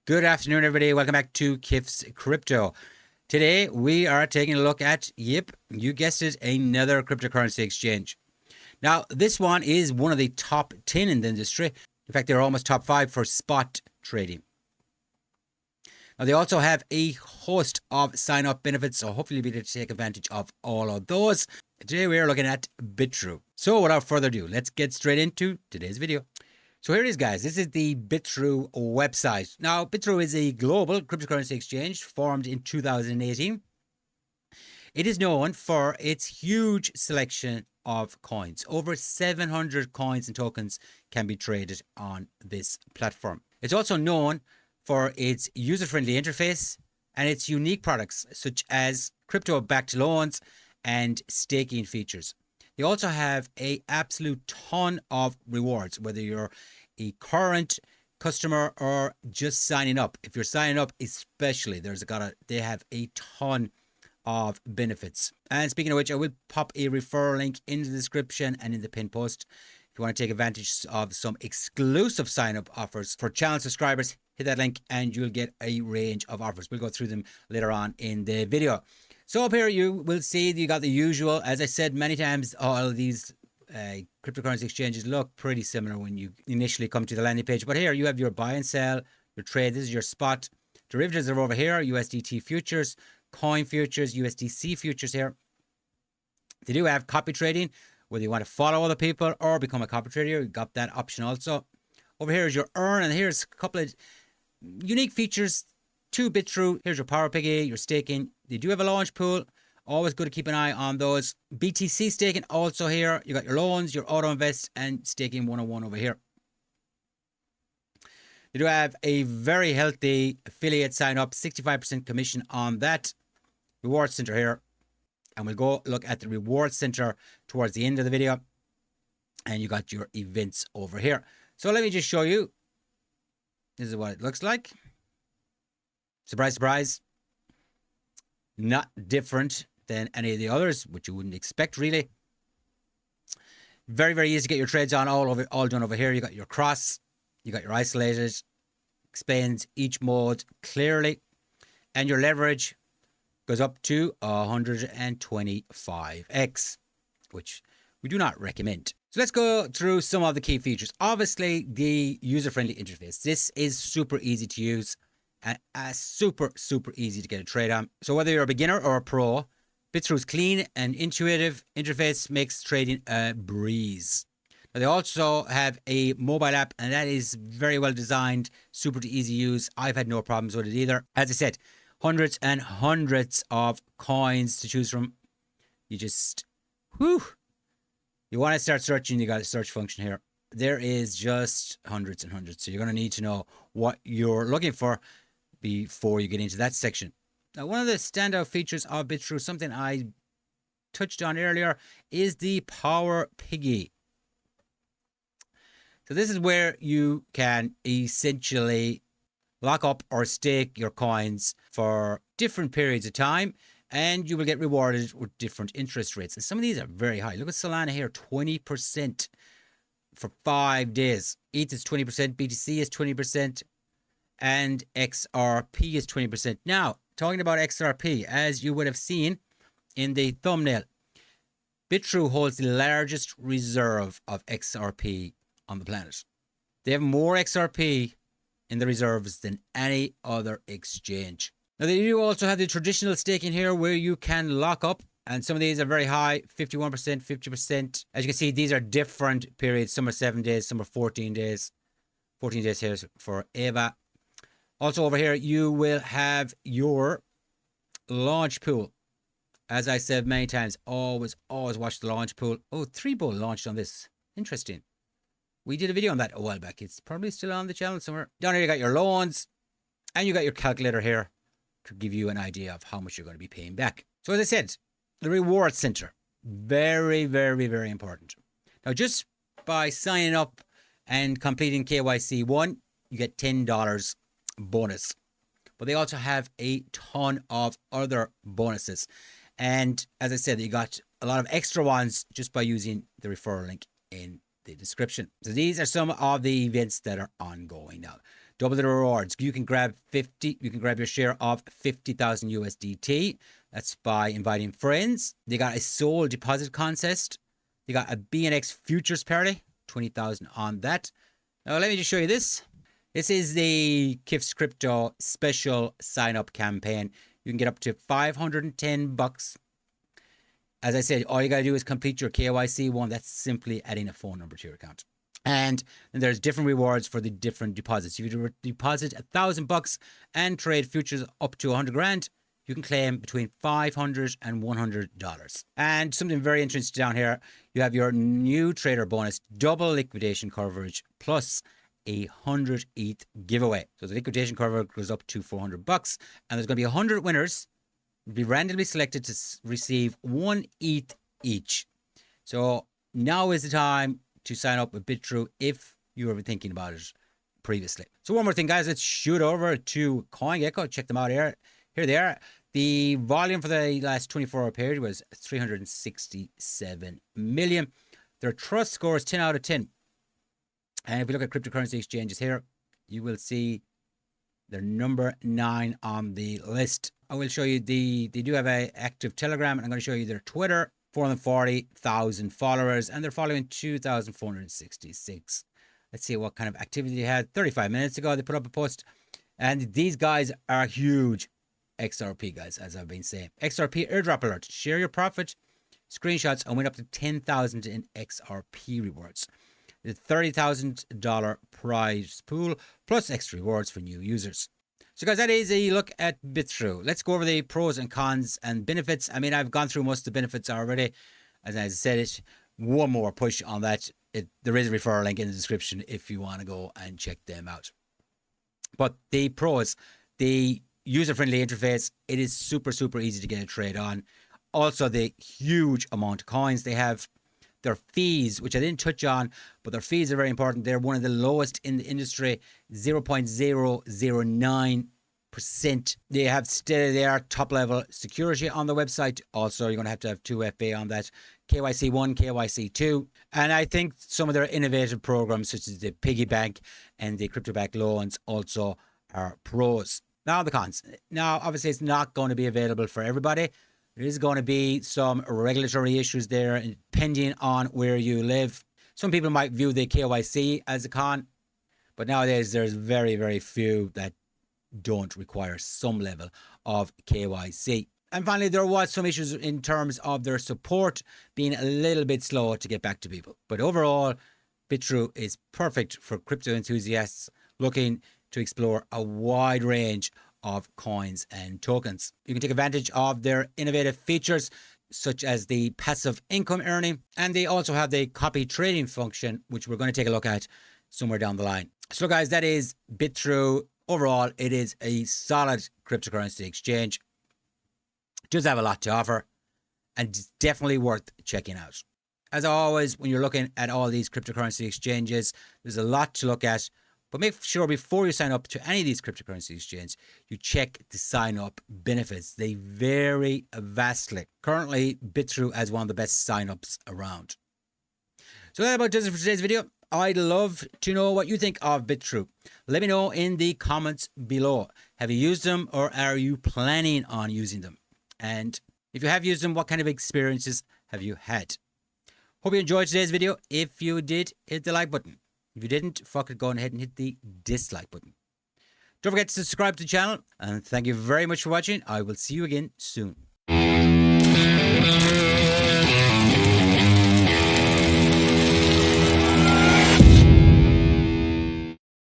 Good afternoon, everybody. Welcome back to KIFS Crypto. Today, we are taking a look at, yep, you guessed it, another cryptocurrency exchange. Now, this one is one of the top 10 in the industry. In fact, they're almost top 5 for spot trading. Now, they also have a host of sign-up benefits, so hopefully you'll be able to take advantage of all of those. Today, we are looking at Bitrue. So, without further ado, let's get straight into today's video. So here it is, guys. This is the Bitrue website. Now, Bitrue is a global cryptocurrency exchange formed in 2018. It is known for its huge selection of coins. Over 700 coins and tokens can be traded on this platform. It's also known for its user-friendly interface and its unique products, such as crypto-backed loans and staking features. They also have an absolute ton of rewards, whether you're a current customer or just signing up. If you're signing up, especially, they have a ton of benefits. And speaking of which, I will pop a referral link in the description and in the pinned post. If you want to take advantage of some exclusive sign-up offers for channel subscribers, hit that link and you'll get a range of offers. We'll go through them later on in the video. So up here, you will see you got the usual. As I said many times, all of these cryptocurrency exchanges look pretty similar when you initially come to the landing page. But here you have your buy and sell, your trade. This is your spot. Derivatives are over here, USDT futures, coin futures, USDC futures here. They do have copy trading, whether you want to follow other people or become a copy trader. You got that option also. Over here is your earn, and here's a couple of unique features to Bitrue. Here's your Power Piggy, your staking. They do have a launch pool. Always good to keep an eye on those. BTC staking also here. You got your loans, your auto invest, and staking 101 over here. They do have a very healthy affiliate sign up, 65% commission on that. Reward center here. And we'll go look at the reward center towards the end of the video. And you got your events over here. So let me just show you. This is what it looks like. Surprise, surprise. Not different than any of the others, which you wouldn't expect, really. Very, very easy to get your trades on, all done over here. You got your cross, you got your isolated, explains each mode clearly, and your leverage goes up to 125x, which we do not recommend. So let's go through some of the key features. Obviously, the user-friendly interface. This is super easy to use. And super easy to get a trade on. So whether you're a beginner or a pro, Bitrue's clean and intuitive interface makes trading a breeze. Now they also have a mobile app, and that is very well designed, super easy to use. I've had no problems with it either. As I said, hundreds and hundreds of coins to choose from. You just, you want to start searching, you got a search function here. There is just hundreds and hundreds. So you're going to need to know what you're looking for before you get into that section. Now, one of the standout features of Bitrue, something I touched on earlier, is the Power Piggy. So this is where you can essentially lock up or stake your coins for different periods of time, and you will get rewarded with different interest rates. And some of these are very high. Look at Solana here, 20% for 5 days. ETH is 20%, BTC is 20%, and XRP is 20%. Now, talking about XRP, as you would have seen in the thumbnail, Bitrue holds the largest reserve of XRP on the planet. They have more XRP in the reserves than any other exchange. Now, they do also have the traditional staking here where you can lock up, and some of these are very high, 51%, 50%. As you can see, these are different periods. Some are 7 days, some are 14 days. 14 days here for Ava. Also over here, you will have your launch pool. As I said many times, always watch the launch pool. Oh, 3bull launched on this. Interesting. We did a video on that a while back. It's probably still on the channel somewhere. Down here, you got your loans, and you got your calculator here to give you an idea of how much you're going to be paying back. So as I said, the reward center, very, very, very important. Now, just by signing up and completing KYC 1, you get $10 bonus. But they also have a ton of other bonuses. And as I said, you got a lot of extra ones just by using the referral link in the description. So these are some of the events that are ongoing now. double the rewards. You can grab your share of 50,000 USDT. That's by inviting friends. They got a soul deposit contest. They got a BNX futures party, 20,000 on that. Now let me just show you this. This is the KIFS Crypto special sign-up campaign. You can get up to $510. As I said, all you got to do is complete your KYC one. That's simply adding a phone number to your account. And then there's different rewards for the different deposits. If you deposit $1,000 and trade futures up to 100 grand, you can claim between $500 and $100. And something very interesting down here, you have your new trader bonus, double liquidation coverage plus a 100 ETH giveaway. So the liquidation cover goes up to $400, and there's going to be 100 winners. Be randomly selected to receive 1 ETH each. So now is the time to sign up with Bitrue if you were thinking about it previously. So one more thing, guys, let's shoot over to CoinGecko. Check them out here. Here they are. The volume for the last 24-hour period was 367 million. Their trust score is 10 out of 10. And if we look at cryptocurrency exchanges here, you will see they're number 9 on the list. I will show you they do have an active Telegram, and I'm going to show you their Twitter. 440,000 followers, and they're following 2,466. Let's see what kind of activity they had. 35 minutes ago, they put up a post, and these guys are huge XRP guys, as I've been saying. XRP airdrop alert. Share your profit, screenshots, and win up to 10,000 in XRP rewards. The $30,000 prize pool plus extra rewards for new users. So guys, that is a look at Bitrue. Let's go over the pros and cons and benefits. I mean, I've gone through most of the benefits already. As I said, it one more push on that. There is a referral link in the description if you want to go and check them out. But the pros, the user-friendly interface, it is super, super easy to get a trade on. Also, the huge amount of coins they have. Their fees, which I didn't touch on, but their fees are very important. They're one of the lowest in the industry, 0.009%. They are top level security on the website. Also, you're going to have 2FA on that. KYC 1, KYC 2. And I think some of their innovative programs, such as the Piggy Bank and the Crypto Back loans, also are pros. Now the cons. Now, obviously, it's not going to be available for everybody. There is going to be some regulatory issues there, depending on where you live. Some people might view the KYC as a con, but nowadays there's very, very few that don't require some level of KYC. And finally, there was some issues in terms of their support being a little bit slow to get back to people. But overall, Bitrue is perfect for crypto enthusiasts looking to explore a wide range of coins and tokens. You can take advantage of their innovative features such as the passive income earning, and they also have the copy trading function, which we're going to take a look at somewhere down the line. So guys, that is Bitrue. Overall, it is a solid cryptocurrency exchange. It does have a lot to offer, and it's definitely worth checking out. As always, when you're looking at all these cryptocurrency exchanges, there's a lot to look at. But make sure before you sign up to any of these cryptocurrency exchanges, you check the sign-up benefits. They vary vastly. Currently, Bitrue has one of the best sign-ups around. So that about does it for today's video. I'd love to know what you think of Bitrue. Let me know in the comments below. Have you used them, or are you planning on using them? And if you have used them, what kind of experiences have you had? Hope you enjoyed today's video. If you did, hit the like button. If you didn't, fuck it, go ahead and hit the dislike button. Don't forget to subscribe to the channel, and thank you very much for watching. I will see you again soon.